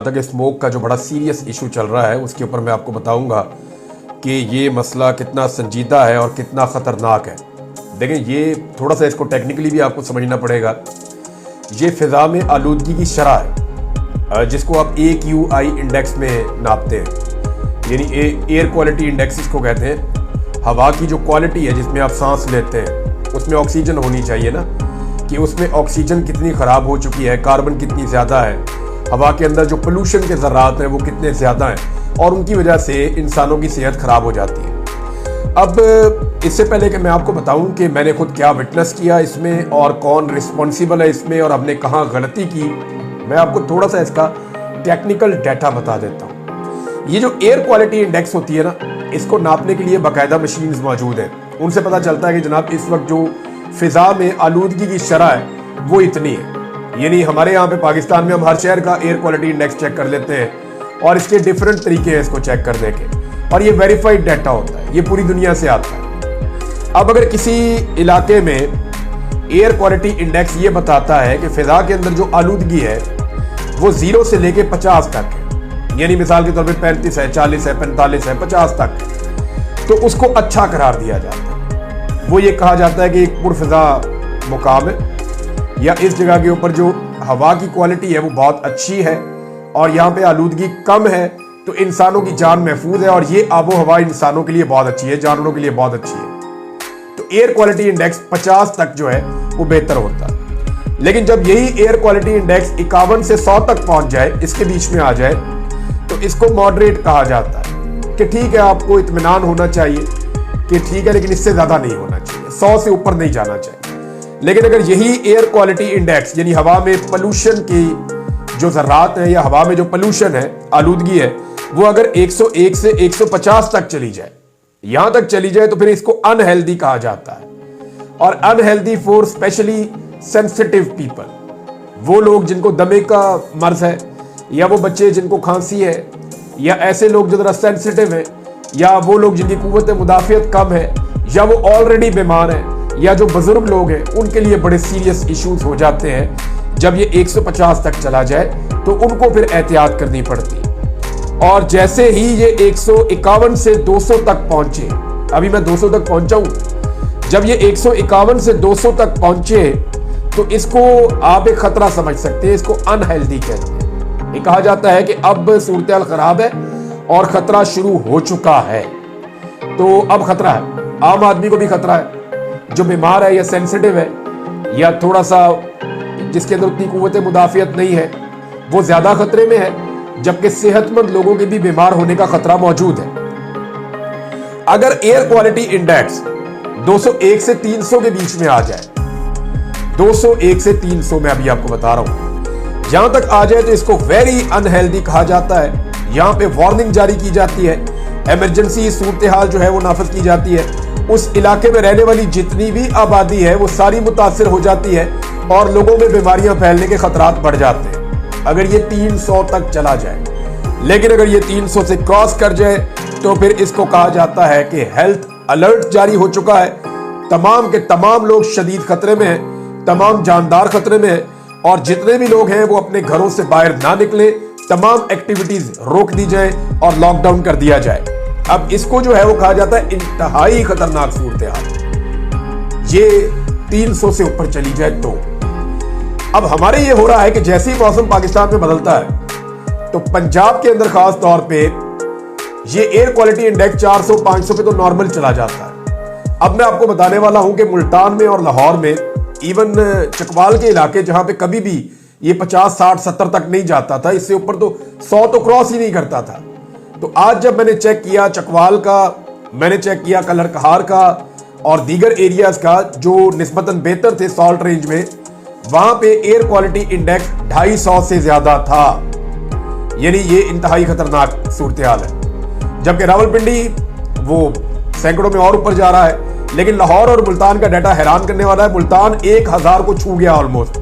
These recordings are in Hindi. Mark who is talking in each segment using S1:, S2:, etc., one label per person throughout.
S1: तक स्मोक का जो बड़ा सीरियस इशू चल रहा है उसके ऊपर मैं आपको बताऊंगा कि ये मसला कितना संजीदा है और कितना ख़तरनाक है। देखें, ये थोड़ा सा इसको टेक्निकली भी आपको समझना पड़ेगा। ये फ़िज़ा में आलूदगी की शरह है जिसको आप AQI इंडेक्स में नापते हैं, यानी एयर क्वालिटी इंडेक्स इसको कहते हैं। हवा की जो क्वालिटी है जिसमें आप सांस लेते हैं उसमें ऑक्सीजन होनी चाहिए ना, कि उसमें ऑक्सीजन कितनी ख़राब हो चुकी है, कार्बन कितनी ज़्यादा है, हवा के अंदर जो पोल्यूशन के ज़र्रात हैं वो कितने ज़्यादा हैं और उनकी वजह से इंसानों की सेहत ख़राब हो जाती है। अब इससे पहले कि मैं आपको बताऊं कि मैंने खुद क्या विटनेस किया इसमें और कौन रिस्पॉन्सिबल है इसमें और हमने कहाँ गलती की, मैं आपको थोड़ा सा इसका टेक्निकल डाटा बता देता हूँ। ये जो एयर क्वालिटी इंडेक्स होती है ना, इसको नापने के लिए बाकायदा मशीन्स मौजूद हैं। उनसे पता चलता है कि जनाब इस वक्त जो फ़िज़ा में आलूदगी की शरह है वो इतनी है। यानी हमारे यहाँ पे पाकिस्तान में हम हर शहर का एयर क्वालिटी इंडेक्स चेक कर लेते हैं और इसके डिफरेंट तरीके हैं इसको चेक करने के, और ये वेरीफाइड डाटा होता है, ये पूरी दुनिया से आता है। अब अगर किसी इलाके में एयर क्वालिटी इंडेक्स ये बताता है कि फ़िज़ा के अंदर जो आलूदगी है वो 0 से लेके 50 तक है, यानी मिसाल के तौर पे 35 है, 40 है, 45 है, 50 तक है, तो उसको अच्छा करार दिया जाता है। वो ये कहा जाता है कि एक पुरफ़िज़ा मुकाम है या इस जगह के ऊपर जो हवा की क्वालिटी है वो बहुत अच्छी है और यहाँ पे आलूदगी कम है, तो इंसानों की जान महफूज है और ये आबो हवा इंसानों के लिए बहुत अच्छी है, जानवरों के लिए बहुत अच्छी है। तो एयर क्वालिटी इंडेक्स 50 तक जो है वो बेहतर होता है। लेकिन जब यही एयर क्वालिटी इंडेक्स 51 से 100 तक पहुंच जाए, इसके बीच में आ जाए, तो इसको मॉडरेट कहा जाता है कि ठीक है, आपको इत्मीनान होना चाहिए कि ठीक है, लेकिन इससे ज्यादा नहीं होना चाहिए, 100 से ऊपर नहीं जाना चाहिए। लेकिन अगर यही एयर क्वालिटी इंडेक्स यानी हवा में पोल्यूशन की जो ज़र्रात हैं या हवा में जो पोल्यूशन है, आलूदगी है, वो अगर 101 से 150 तक चली जाए, यहां तक चली जाए, तो फिर इसको अनहेल्दी कहा जाता है। और unhealthy for specially sensitive people, वो लोग जिनको दमे का मर्ज है, या वो बच्चे जिनको खांसी है, या ऐसे लोग जो जरा सेंसिटिव है, या वो लोग जिनकी कुव्वत मुदाफियत कम है, या वो ऑलरेडी बीमार है, या जो बुजुर्ग लोग हैं, उनके लिए बड़े सीरियस इश्यूज हो जाते हैं। जब ये 150 तक चला जाए तो उनको फिर एहतियात करनी पड़ती है। और जैसे ही ये 151 से 200 तक पहुंचे, अभी मैं 200 तक पहुंचा हूं, जब ये 151 से 200 तक पहुंचे तो इसको आप एक खतरा समझ सकते हैं, इसको अनहेल्दी कहते हैं। ये कहा जाता है कि अब सूरत हाल खराब है और खतरा शुरू हो चुका है। तो अब खतरा है, आम आदमी को भी खतरा है, जो बीमार है या सेंसिटिव है या थोड़ा सा जिसके अंदर उतनी कुव्वत मुदाफियत नहीं है, वो ज्यादा खतरे में है, जबकि सेहतमंद लोगों के भी बीमार होने का खतरा मौजूद है। अगर एयर क्वालिटी इंडेक्स 201 से 300 के बीच में आ जाए, 201 से 300 मैं अभी आपको बता रहा हूं, जहां तक आ जाए तो इसको वेरी अनहेल्दी कहा जाता है। यहां पे वार्निंग जारी की जाती है, इमरजेंसी सूरत हाल जो है वो नाफिज की जाती है। उस इलाके में रहने वाली जितनी भी आबादी है वो सारी मुतासिर हो जाती है और लोगों में बीमारियां फैलने के खतरात बढ़ जाते हैं अगर ये 300 तक चला जाए। लेकिन अगर ये 300 से क्रॉस कर जाए तो फिर इसको कहा जाता है कि हेल्थ अलर्ट जारी हो चुका है, तमाम के तमाम लोग शदीद खतरे में हैं, तमाम जानदार खतरे में हैं, और जितने भी लोग हैं वो अपने घरों से बाहर ना निकले, तमाम एक्टिविटीज रोक दी जाए और लॉकडाउन कर दिया जाए। अब इसको जो है वो कहा जाता है इंतहाई खतरनाक सूरत हाल। ये 300 से ऊपर चली जाए तो अब हमारे ये हो रहा है कि जैसे ही मौसम पाकिस्तान में बदलता है तो पंजाब के अंदर खास तौर पे ये एयर क्वालिटी इंडेक्स 400-500 पे तो नॉर्मल चला जाता है। अब मैं आपको बताने वाला हूं कि मुल्तान में और लाहौर में, इवन चकवाल के इलाके जहां पे कभी भी ये 50, 60, 70 तक नहीं जाता था, इससे ऊपर तो 100 तो क्रॉस ही नहीं करता था। तो आज जब मैंने चेक किया चकवाल का, मैंने चेक किया कलर कहार का और दीगर एरियाज का जो निस्बतन बेहतर थे सॉल्ट रेंज में, वहां पे एयर क्वालिटी इंडेक्स 250 से ज्यादा था, यानी ये इंतहाई खतरनाक सूरत हाल है। जबकि रावलपिंडी वो सैकड़ों में और ऊपर जा रहा है। लेकिन लाहौर और मुल्तान का डाटा हैरान करने वाला है। मुल्तान 1000 को छू गया, ऑलमोस्ट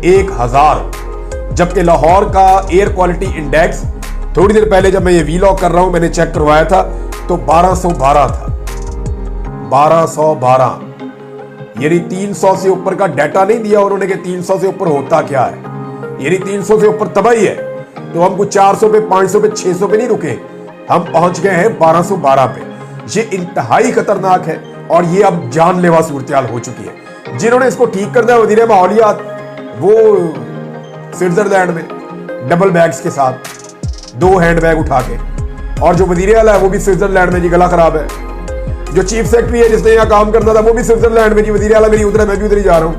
S1: 1000, जबकि लाहौर का एयर क्वालिटी इंडेक्स थोड़ी देर पहले जब मैं ये वीलॉग कर रहा हूं मैंने चेक करवाया था तो 1212 था, 1212, यानी 300 से ऊपर का डाटा नहीं दिया उन्होंने कि 300 से ऊपर होता क्या है, यानी 300 से ऊपर तबाही है। तो हम कुछ 400 पे, 500 पे, 600 पे नहीं रुके, हम पहुंच गए हैं 1212 पे। ये इंतहाई खतरनाक है और ये अब जानलेवा सूरत हो चुकी है। जिन्होंने इसको ठीक करना है वजीर माहौलियात, वो स्विट्जरलैंड में डबल बैग्स के साथ 2 हैंड बैग उठा के, और जो वजीर आला है वो भी स्विट्जरलैंड में, जी गला खराब है। जो चीफ सेक्रेटरी है जिसने यहाँ काम करना था वो भी स्विट्जरलैंड में, जी वजीर आला मेरी उधर है, मैं भी उधर ही जा रहा हूँ।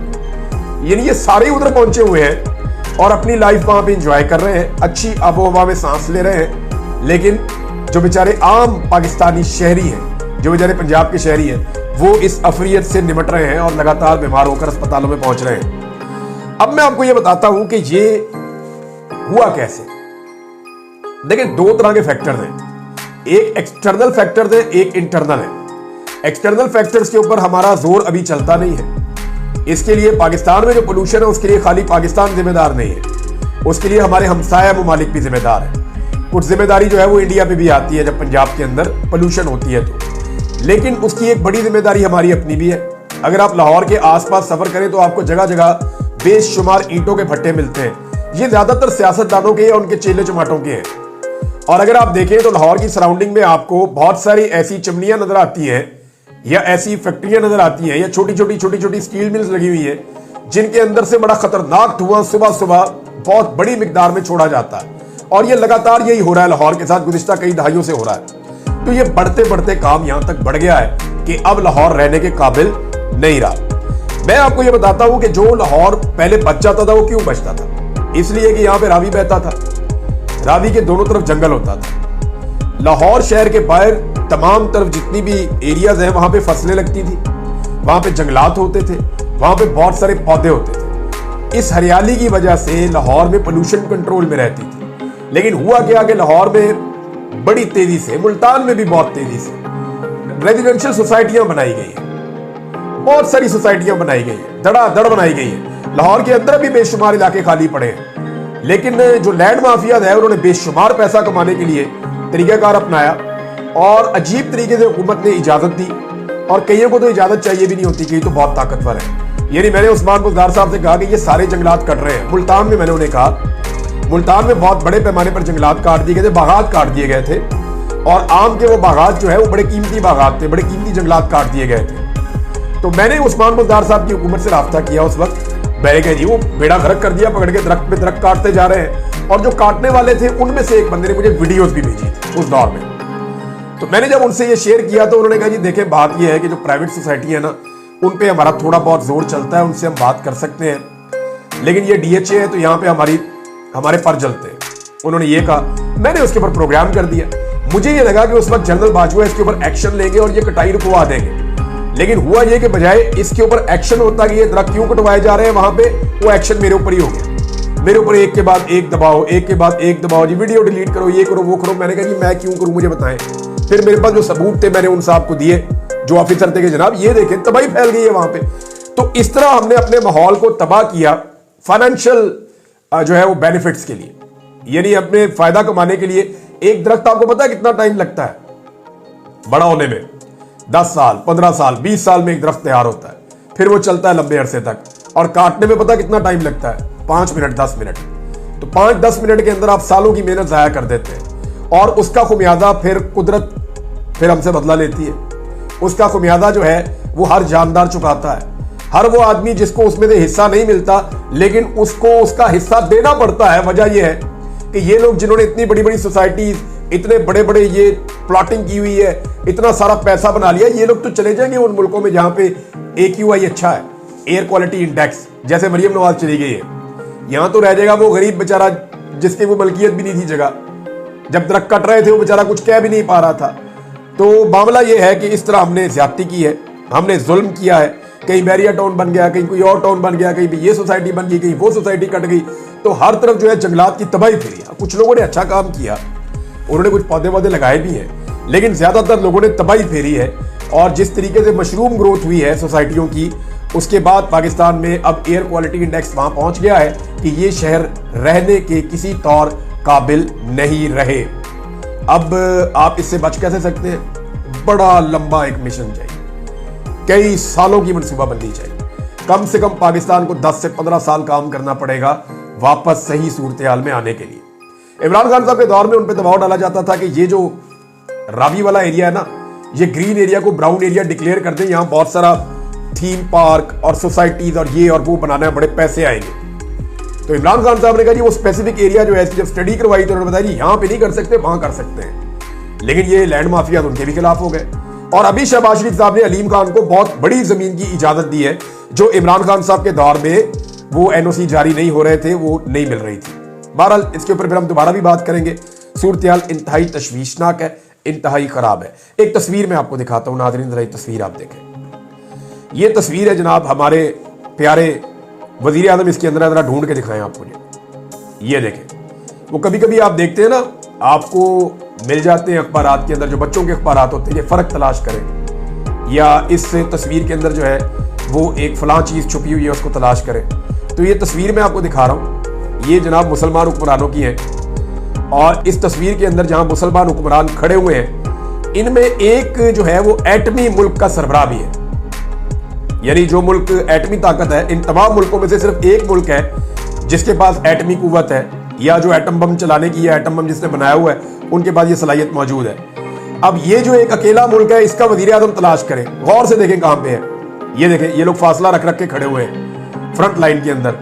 S1: यानी ये सारे उधर पहुंचे हुए हैं और अपनी लाइफ वहां पे इंजॉय कर रहे हैं, अच्छी आबो हवा में सांस ले रहे हैं। लेकिन जो बेचारे आम पाकिस्तानी शहरी हैं, जो बेचारे पंजाब के शहरी हैं, वो इस अफरियत से निमट रहे हैं और लगातार बीमार होकर अस्पतालों में पहुंच रहे हैं। अब मैं आपको ये बताता हूं कि ये हुआ कैसे। देखिए, 2 तरह के फैक्टर्स हैं, एक एक्सटर्नल फैक्टर्स है, एक इंटरनल है। एक्सटर्नल फैक्टर्स के ऊपर हमारा जोर अभी चलता नहीं है। इसके लिए पाकिस्तान में जो पोल्यूशन है उसके लिए खाली पाकिस्तान जिम्मेदार नहीं है, उसके लिए हमारे हमसाया ममालिक भी जिम्मेदार है। कुछ जिम्मेदारी जो है वो इंडिया पे भी आती है जब पंजाब के अंदर पोल्यूशन होती है तो, लेकिन उसकी एक बड़ी जिम्मेदारी हमारी अपनी भी है। अगर आप लाहौर के आसपास सफर करें तो आपको जगह जगह बेशुमार ईंटों के भट्टे मिलते हैं। ये ज्यादातर सियासतदानों के या उनके चेले चमाटों के हैं। और अगर आप देखें तो लाहौर की सराउंडिंग में आपको बहुत सारी ऐसी चिमनियां नजर आती हैं या ऐसी फैक्ट्रियां नजर आती हैं या छोटी छोटी स्टील मिल्स लगी हुई है जिनके अंदर से बड़ा खतरनाक धुआं सुबह सुबह बहुत बड़ी मिकदार में छोड़ा जाता है। और ये लगातार यही हो रहा है लाहौर के साथ, गुज़िश्ता कई दहाइयों से हो रहा है। तो ये बढ़ते बढ़ते काम यहां तक बढ़ गया है कि अब लाहौर रहने के काबिल नहीं रहा। मैं आपको ये बताता हूं कि जो लाहौर पहले बच जाता था वो क्यों बचता था। इसलिए कि यहां पे रावी बहता था, रावी के दोनों तरफ जंगल होता था। लाहौर शहर के बाहर तमाम तरफ जितनी भी एरियाज हैं वहां पे फसलें लगती थी, वहां पे जंगलात होते थे, वहां पे बहुत सारे पौधे होते थे। इस हरियाली की वजह से लाहौर में पोल्यूशन कंट्रोल में रहती थी। लेकिन हुआ क्या कि लाहौर में बड़ी तेजी से, मुल्तान में भी बहुत तेजी से रेजिडेंशियल सोसाइटियां बनाई गई हैं, बहुत सारी सोसाइटियां बनाई गई हैं, धड़ाधड़ बनाई गई हैं। लाहौर के अंदर भी बेशुमार इलाके खाली पड़े हैं। लेकिन जो लैंड माफिया है उन्होंने बेशुमार पैसा कमाने के लिए तरीकाकार अपनाया और अजीब तरीके से हुकूमत ने इजाजत दी। और कईयों को तो इजाजत चाहिए भी नहीं होती, कई तो बहुत ताकतवर है। यानी मैंने उस्मान बुज़दार साहब से कहा कि ये सारे जंगलात कट रहे हैं। मुल्तान में मैंने उन्हें कहा, मुल्तान में बहुत बड़े पैमाने पर जंगलात काट दिए गए थे, बागात काट दिए गए थे। और आम के वो बागात जो है वो बड़े कीमती बागात थे, बड़े कीमती जंगलात काट दिए गए थे। तो मैंने उस्मान बुज़दार साहब की हुकूमत से राब्ता किया उस वक्त, बह गए जी, वो बेड़ा गर्क कर दिया, पकड़ के दरख्त पे दरख्त काटते जा रहे हैं। और जो काटने वाले थे उनमें से एक बंदे ने मुझे वीडियोस भी भेजी थी उस दौर में। तो मैंने जब उनसे ये शेयर किया तो उन्होंने कहा जी देखें, बात ये है कि जो प्राइवेट सोसाइटी है ना, उन पे हमारा थोड़ा बहुत जोर चलता है, उनसे हम बात कर सकते हैं, लेकिन ये डीएचए है तो यहाँ पे हमारे पर जलते हैं। उन्होंने ये कहा, मैंने उसके ऊपर प्रोग्राम कर दिया। मुझे ये लगा कि उस वक्त जनरल बाजवा इसके ऊपर एक्शन लेंगे और ये कटाई रुकवा देंगे। लेकिन हुआ ये कि बजाय इसके ऊपर एक्शन होता कि ये दरख्त क्यों कटवाए जा रहे हैं वहां पे, वो एक्शन मेरे ऊपर ही हो गया। मेरे ऊपर एक के बाद एक दबाओ, एक के बाद एक दबाओ, जी वीडियो डिलीट करो, ये करो, वो करो। मैंने कहा जी मैं क्यों करूं, मुझे बताएं। फिर मेरे पास जो सबूत थे मैंने उन साहब को दिए, जो ऑफिसर थे कि जनाब ये देखें तबाही फैल गई है वहां पे। तो इस तरह हमने अपने माहौल को तबाह किया फाइनेंशियल जो है वो बेनिफिट्स के लिए, यानी अपने फायदा कमाने के लिए। एक दरख्त आपको पता है कितना टाइम लगता है बड़ा होने में? 10 साल, 15 साल, 20 साल में एक दरख्त तैयार होता है, फिर वो चलता है लंबे अरसे तक। और काटने में पता कितना टाइम लगता है? 5 मिनट, 10 मिनट। तो 5-10 मिनट के अंदर आप सालों की मेहनत जाया कर देते हैं और उसका खुमियाजा फिर कुदरत फिर हमसे बदला लेती है। उसका खुमियाजा जो है वो हर जानदार चुकाता है। हर वो आदमी जिसको उसमें से हिस्सा नहीं मिलता लेकिन उसको उसका हिस्सा देना पड़ता है। वजह यह है कि ये लोग जिन्होंने इतनी बड़ी बड़ी सोसाइटीज, इतने बड़े बड़े ये प्लॉटिंग की हुई है, इतना सारा पैसा बना लिया, ये लोग तो चले जाएंगे उन मुल्कों में जहां पे AQI अच्छा है, एयर क्वालिटी इंडेक्स, जैसे मरियम नवाज चली गई है। यहां तो रह जाएगा वो गरीब बेचारा जिसकी वो मलकियत भी नहीं थी जगह। जब दरख्त कट रहे थे वो बेचारा कुछ कह भी नहीं पा रहा था। तो मामला ये है कि इस तरह हमने ज्यादती की है, हमने जुल्म किया है। कहीं बैरिया टाउन बन गया, कहीं कोई और टाउन बन गया, कहीं भी ये सोसाइटी बन गई, कहीं वो सोसाइटी कट गई। तो हर तरफ जो है जंगलात की तबाही फिरी। कुछ लोगों ने अच्छा काम किया, उन्होंने कुछ पौधे वौधे लगाए भी हैं, लेकिन ज्यादातर लोगों ने तबाही फेरी है। और जिस तरीके से मशरूम ग्रोथ हुई है सोसाइटियों की, उसके बाद पाकिस्तान में अब एयर क्वालिटी इंडेक्स वहां पहुंच गया है कि ये शहर रहने के किसी तौर काबिल नहीं रहे। अब आप इससे बच कैसे सकते हैं? बड़ा लंबा एक मिशन चाहिए, कई सालों की मनसूबाबंदी चाहिए। कम से कम पाकिस्तान को 10 से 15 साल काम करना पड़ेगा वापस सही सूरत हाल में आने के लिए। इमरान खान साहब के दौर में उन पर दबाव डाला जाता था कि ये जो रावी वाला एरिया है ना, ये ग्रीन एरिया को ब्राउन एरिया डिक्लेयर कर दें, यहां बहुत सारा थीम पार्क और सोसाइटीज और ये और वो बनाना है, बड़े पैसे आएंगे। तो इमरान खान साहब ने कहा जी वो स्पेसिफिक एरिया जो है, जब स्टडी करवाई तो उन्होंने बताया जी यहां पे नहीं कर सकते, वहां कर सकते हैं। लेकिन ये लैंड माफिया उनके भी खिलाफ हो गए। और अभी शहबाज शरीफ साहब ने अलीम खान को बहुत बड़ी जमीन की इजाजत दी है, जो इमरान खान साहब के दौर में वो एनओसी जारी नहीं हो रहे थे, वो नहीं मिल रही थी। बहरहाल इसके ऊपर फिर हम दोबारा भी बात करेंगे। सूरत-ए-हाल इंतहाई तशवीशनाक है, इंतहाई खराब है। एक तस्वीर मैं आपको दिखाता हूं नाज़रीन, जरा तस्वीर आप देखें। ये तस्वीर है जनाब हमारे प्यारे वजीर आजम, इसके अंदर जरा ढूंढ के दिखाएं आप मुझे। ये देखें, वो कभी कभी आप देखते हैं ना, आपको मिल जाते हैं अखबारात के अंदर, जो बच्चों के अखबारात होते हैं, ये फर्क तलाश करें, या इस तस्वीर के अंदर जो है वो एक फलां चीज छुपी हुई है उसको तलाश करें। तो ये तस्वीर मैं आपको दिखा रहा हूं, ये जनाब मुसलमान हुक्मरानों की है। और इस तस्वीर के अंदर जहां मुसलमान हुक्मरान खड़े हुए हैं, इनमें एक जो है वो एटमी मुल्क का सरबराह भी है। यानी जो मुल्क एटमी ताकत है, इन तमाम मुल्कों में से सिर्फ एक मुल्क है जिसके पास एटमी कुव्वत है, या जो एटम बम चलाने की, या एटम बम जिसने बनाया हुआ है, उनके पास ये सलाहियत मौजूद है। अब ये जो एक अकेला मुल्क है, इसका वजीर आजम तलाश करें, गौर से देखें कहां पे है। ये देखें, ये लोग फासला रख रख के खड़े हुए हैं फ्रंट लाइन के अंदर।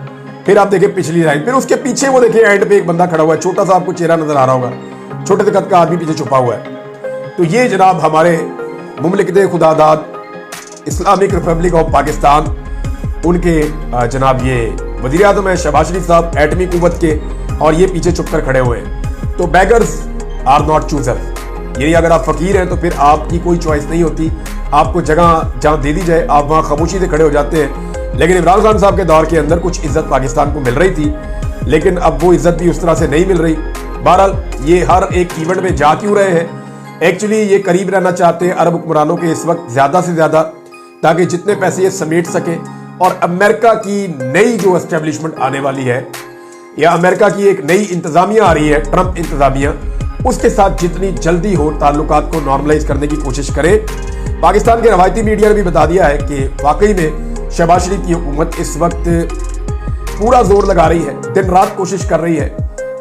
S1: फिर आप देखें पिछली लाइन, फिर उसके पीछे वो देखें एंड पे एक बंदा खड़ा हुआ है, छोटा सा आपको चेहरा नजर आ रहा होगा, छोटे से कद का आदमी पीछे छुपा हुआ है। तो ये जनाब हमारे मुमलिकत खुदादाद इस्लामिक रिपब्लिक ऑफ पाकिस्तान, उनके जनाब ये वजीर आजम है शहबाज शरीफ साहब, एटमी कुव्वत के, और ये पीछे छुप कर खड़े हुए हैं। तो बेगर्स आर नॉट चूजर, यानी अगर आप फकीर हैं तो फिर आपकी कोई चॉइस नहीं होती, आपको जगह जहां दे दी जाए आप वहां खामोशी से खड़े हो जाते हैं। लेकिन इमरान खान साहब के दौर के अंदर कुछ इज्जत पाकिस्तान को मिल रही थी, लेकिन अब वो इज्जत भी उस तरह से नहीं मिल रही। बहरहाल ये हर एक इवेंट में जा क्यों रहे हैं, एक्चुअली ये करीब रहना चाहते हैं अरब हुक्मरानों के इस वक्त ज्यादा से ज्यादा, ताकि जितने पैसे ये समेट सके। और अमेरिका की नई जो एस्टेब्लिशमेंट आने वाली है, या अमेरिका की एक नई इंतजामिया आ रही है, ट्रंप इंतजामिया, उसके साथ जितनी जल्दी हो ताल्लुकात को नॉर्मलाइज करने की कोशिश करें। पाकिस्तान के रवायती मीडिया ने भी बता दिया है कि वाकई में शहबाज शरीफ की हुकूमत इस वक्त पूरा जोर लगा रही है, दिन रात कोशिश कर रही है,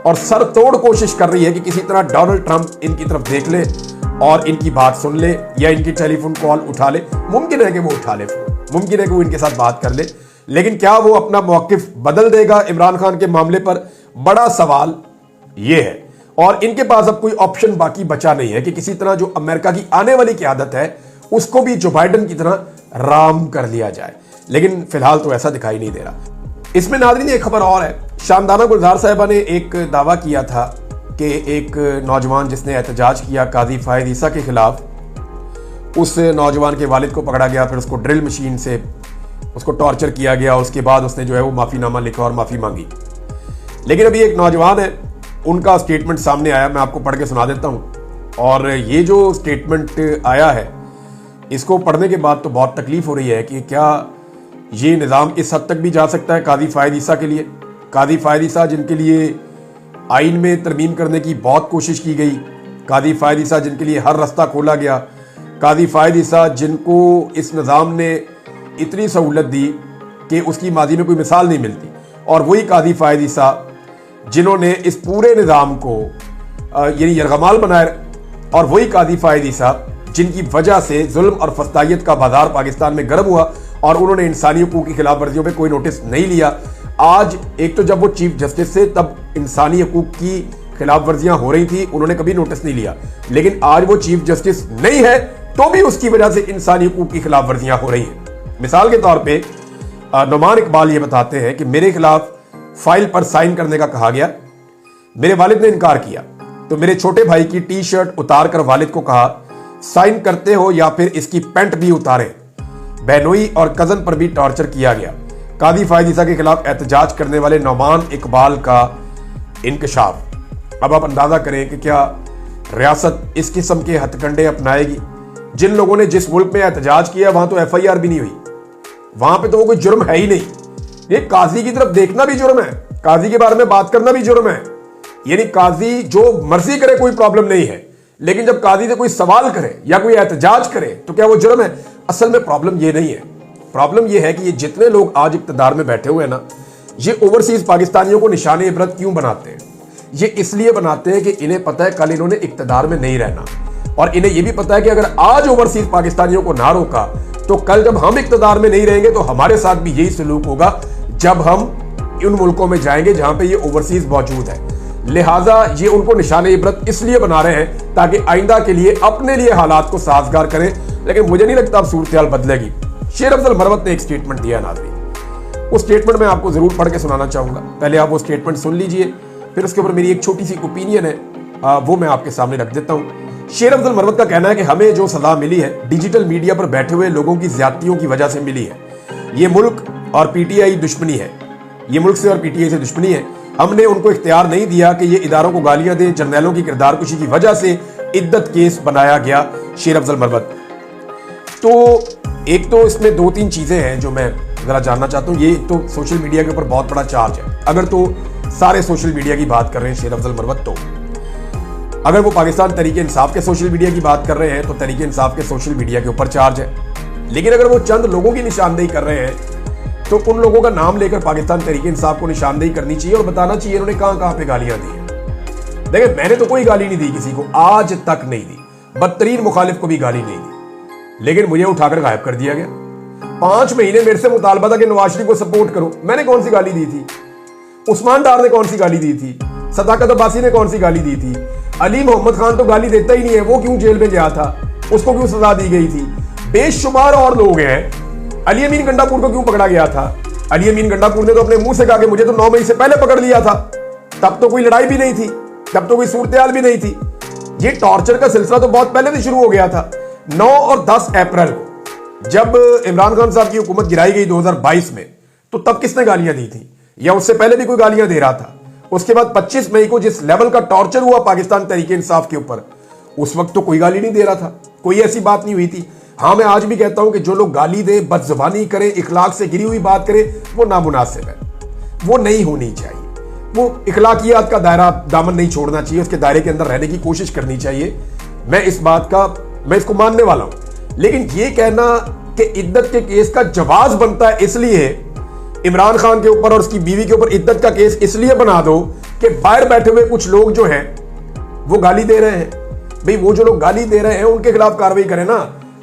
S1: और सर तोड़ कोशिश कर रही है कि किसी तरह डोनाल्ड ट्रंप इनकी तरफ देख ले और इनकी बात सुन ले, या इनकी टेलीफोन कॉल उठा ले। मुमकिन है कि वो उठा ले, मुमकिन है कि वो इनके साथ बात कर ले, लेकिन क्या वो अपना मौकिफ बदल देगा इमरान खान के मामले पर, बड़ा सवाल ये है। और इनके पास अब कोई ऑप्शन बाकी बचा नहीं है कि किसी तरह जो अमेरिका की आने वाली क़यादत है उसको भी जो बाइडन की तरह राम कर लिया जाए, लेकिन फिलहाल तो ऐसा दिखाई नहीं दे रहा। इसमें नाज़रीन एक खबर और है, शानदाना गुलजार साहिबा ने एक दावा किया था कि एक नौजवान जिसने एहतजाज किया काजी फायद ईसा के खिलाफ, उस नौजवान के वालिद को पकड़ा गया, फिर उसको ड्रिल मशीन से उसको टॉर्चर किया गया, उसके बाद उसने जो है वो माफीनामा लिखा और माफी मांगी। लेकिन अभी एक नौजवान है, उनका स्टेटमेंट सामने आया, मैं आपको पढ़ के सुना देता हूं। और ये जो स्टेटमेंट आया है, इसको पढ़ने के बाद तो बहुत तकलीफ हो रही है कि क्या ये निज़ाम इस हद तक भी जा सकता है काजी फायद ईसा के लिए। काजी फायद ईसा जिनके लिए आइन में तरमीम करने की बहुत कोशिश की गई, काजी फायद ईसा जिनके लिए हर रास्ता खोला गया, काजी फायद ईसा जिनको इस निज़ाम ने इतनी सहूलत दी कि उसकी माजी में कोई मिसाल नहीं मिलती, और वही काजी फायद ईसा जिन्होंने इस पूरे निज़ाम को यानी यरगमाल बनाया, और वही काजी फायद ईसा जिनकी वजह से जुल्म और फस्तायत का बाजार पाकिस्तान में गर्म हुआ और उन्होंने इंसानी हुकूक की खिलाफ वर्जियों पे कोई नोटिस नहीं लिया। आज एक तो जब वो चीफ जस्टिस थे तब इंसानी हुकूक की खिलाफ वर्जियां हो रही थी, उन्होंने कभी नोटिस नहीं लिया, लेकिन आज वो चीफ जस्टिस नहीं है तो भी उसकी वजह से इंसानी हुकूक की खिलाफ वर्जियां हो रही हैं। मिसाल के तौर पर नुमान इकबाल ये बताते हैं कि मेरे खिलाफ फाइल पर साइन करने का कहा गया, मेरे वालिद ने इनकार किया, तो मेरे छोटे भाई की टी शर्ट उतार कर वालिद को कहा साइन करते हो या फिर इसकी पैंट भी उतारें। बहनोई और कजन पर भी टॉर्चर किया गया। काजी फायद ईसा के खिलाफ एहतजाज करने वाले नुमान इकबाल का इंकशाफ। अब आप अंदाजा करें कि क्या रियासत इस किस्म के हथकंडे अपनाएगी। जिन लोगों ने जिस मुल्क में एहतजाज किया वहां तो FIR भी नहीं हुई, वहां पे तो वो कोई जुर्म है ही नहीं। ये काजी की तरफ देखना भी जुर्म है, काजी के बारे में बात करना भी जुर्म है। यानी काजी जो मर्जी करे कोई प्रॉब्लम नहीं है, लेकिन जब काजी से कोई सवाल करे या कोई एहतजाज करे तो क्या वो जुर्म है? असल में प्रॉब्लम ये नहीं है। प्रॉब्लम ये है कि ये जितने लोग आज इक्तदार में बैठे हुए हैं ना, ये ओवरसीज पाकिस्तानियों को निशाने इबरत क्यों बनाते हैं? ये इसलिए बनाते हैं कि इन्हें पता है कल इन्होंने इक्तदार में नहीं रहना, और इन्हें यह भी पता है कि अगर आज ओवरसीज पाकिस्तानियों को ना रोका तो कल जब हम इक्तदार में नहीं रहेंगे तो हमारे साथ भी यही सलूक होगा जब हम उन मुल्कों में जाएंगे जहां पे ये ओवरसीज मौजूद है। लिहाजा ये उनको निशाने इबरत इसलिए बना रहे हैं ताकि आइंदा के लिए अपने लिए हालात को साजगार करें, लेकिन मुझे नहीं लगता अब सूरत हाल बदलेगी। शेर अफजल मरवत ने एक स्टेटमेंट दिया नाज़रीन, उस स्टेटमेंट में आपको जरूर पढ़ के सुनाना चाहूंगा। पहले आप वो स्टेटमेंट सुन लीजिए, फिर उसके ऊपर मेरी एक छोटी सी ओपिनियन है वो मैं आपके सामने रख देता हूं। शेर अफजल मरवत का कहना है कि हमें जो सजा मिली है डिजिटल मीडिया पर बैठे हुए लोगों की ज्यादतियों की वजह से मिली है। ये मुल्क और पीटीआई दुश्मनी है, ये मुल्क से और पीटीआई से दुश्मनी है। हमने उनको इख्तियार नहीं दिया कि ये इदारों को गालियां दें। जर्नैलों की किरदार कुशी की वजह से इद्दत केस बनाया गया। शेर अफजल मरवत। तो एक तो इसमें दो तीन चीजें हैं जो मैं जरा जानना चाहता हूं। ये तो सोशल मीडिया के ऊपर बहुत बड़ा चार्ज है, अगर तो सारे सोशल मीडिया की बात कर रहे हैं शेर अफजल मरवत, तो अगर वो पाकिस्तान तहरीक इंसाफ के सोशल मीडिया की बात कर रहे हैं तो तहरीक इंसाफ के सोशल मीडिया के ऊपर चार्ज है। लेकिन अगर वो चंद लोगों की निशानदेही कर रहे हैं तो उन लोगों का नाम लेकर पाकिस्तान तहरीक इंसाफ को निशानदेही करनी चाहिए और बताना चाहिए इन्होंने कहां कहां पे गालियां दी हैं। देखिए, मैंने तो कोई गाली नहीं दी किसी को, आज तक नहीं दी, बदतरीन मुखालिफ को भी गाली नहीं दी, लेकिन मुझे उठाकर गायब कर दिया गया। 5 महीने मेरे से मुतालबा था कि नवाज शरीफ को सपोर्ट करो, मैंने कौन सी गाली दी थी? उस्मान डार ने कौन सी गाली दी थी? सदाकत अब्बासी ने कौन सी गाली दी थी? अली मोहम्मद खान तो गाली देता ही नहीं है, वो क्यों जेल में गया था? उसको क्यों सजा दी गई थी? बेशुमार और लोग हैं। अली अमीन गंडापुर को क्यों पकड़ा गया था? अली अमीन गंडापुर ने तो अपने मुंह से कहा कि मुझे तो 9 मई से पहले पकड़ लिया था, तब तो कोई लड़ाई भी नहीं थी, तब तो कोई सूरत हाल भी नहीं थी। ये टॉर्चर का सिलसिला तो बहुत पहले से शुरू हो गया था। 9 और 10 अप्रैल को जब इमरान खान साहब की हुकूमत गिराई गई 2022 में, तो तब किसने गालियां दी थी? या उससे पहले भी कोई गालियां दे रहा था? उसके बाद 25 मई को जिस लेवल का टॉर्चर हुआ पाकिस्तान तहरीक इंसाफ के ऊपर, उस वक्त तो कोई गाली नहीं दे रहा था, कोई ऐसी बात नहीं हुई थी। हाँ, मैं आज भी कहता हूं कि जो लोग गाली दे, बदजुबानी करे, इखलाक से गिरी हुई बात करे, वो नामुनासिब है, वो नहीं होनी चाहिए। वो इखलाकियात का दायरा दामन नहीं छोड़ना चाहिए, उसके दायरे के अंदर रहने की कोशिश करनी चाहिए। मैं इस बात का मैं इसको मानने वाला हूं। लेकिन ये कहना कि इद्दत के केस का जवाब बनता है इसलिए इमरान खान के ऊपर और उसकी बीवी के ऊपर इद्दत का केस इसलिए बना दो कि बाहर बैठे हुए कुछ लोग जो हैं वो गाली दे रहे हैं। भाई, वो जो लोग गाली दे रहे हैं उनके खिलाफ कार्रवाई करें ना।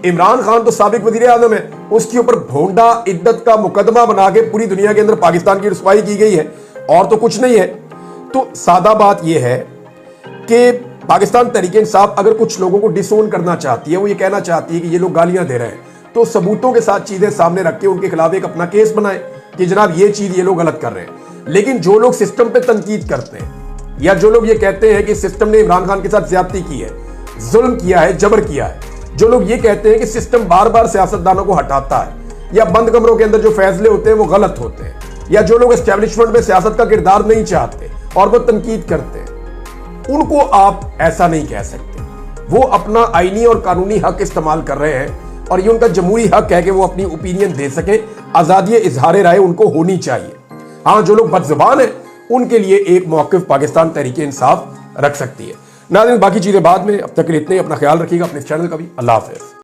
S1: इमरान खान तो साबिक वजीर आजम है, उसके ऊपर भोंडा इद्दत का मुकदमा बना के पूरी दुनिया के अंदर पाकिस्तान की रुसवाई की गई है, और तो कुछ नहीं है। तो सादा बात यह है कि पाकिस्तान तहरीक इंसाफ अगर कुछ लोगों को डिसोन करना चाहती है, वो ये कहना चाहती है कि ये लोग गालियां दे रहे हैं, तो सबूतों के साथ चीजें सामने रख के उनके खिलाफ एक अपना केस बनाए कि जनाब ये चीज ये लोग गलत कर रहे हैं। लेकिन जो लोग सिस्टम पे तनकीद करते हैं या जो लोग ये कहते हैं कि सिस्टम ने इमरान खान के साथ ज्यादती की है, जुल्म किया है, जबर किया है, जो लोग ये कहते हैं कि सिस्टम बार बार सियासतदानों को हटाता है या बंद कमरों के अंदर जो फैसले होते हैं वो गलत होते हैं, या जो लोग एस्टेब्लिशमेंट में सियासत का किरदार नहीं चाहते और वो तनकीद करते हैं, उनको आप ऐसा नहीं कह सकते। वो अपना आईनी और कानूनी हक इस्तेमाल कर रहे हैं और ये उनका जमहूरी हक है कि वो अपनी ओपिनियन दे सके। आजादी इजहार राय उनको होनी चाहिए। हाँ, जो लोग बदजुबान हैं उनके लिए एक मौक़िफ़ पाकिस्तान तहरीक इंसाफ रख सकती है। नाज़रीन, बाकी चीजें बाद में। अब तक के लिए इतने। अपना ख्याल रखिएगा, अपने चैनल का भी। अल्लाह हाफ़िज़।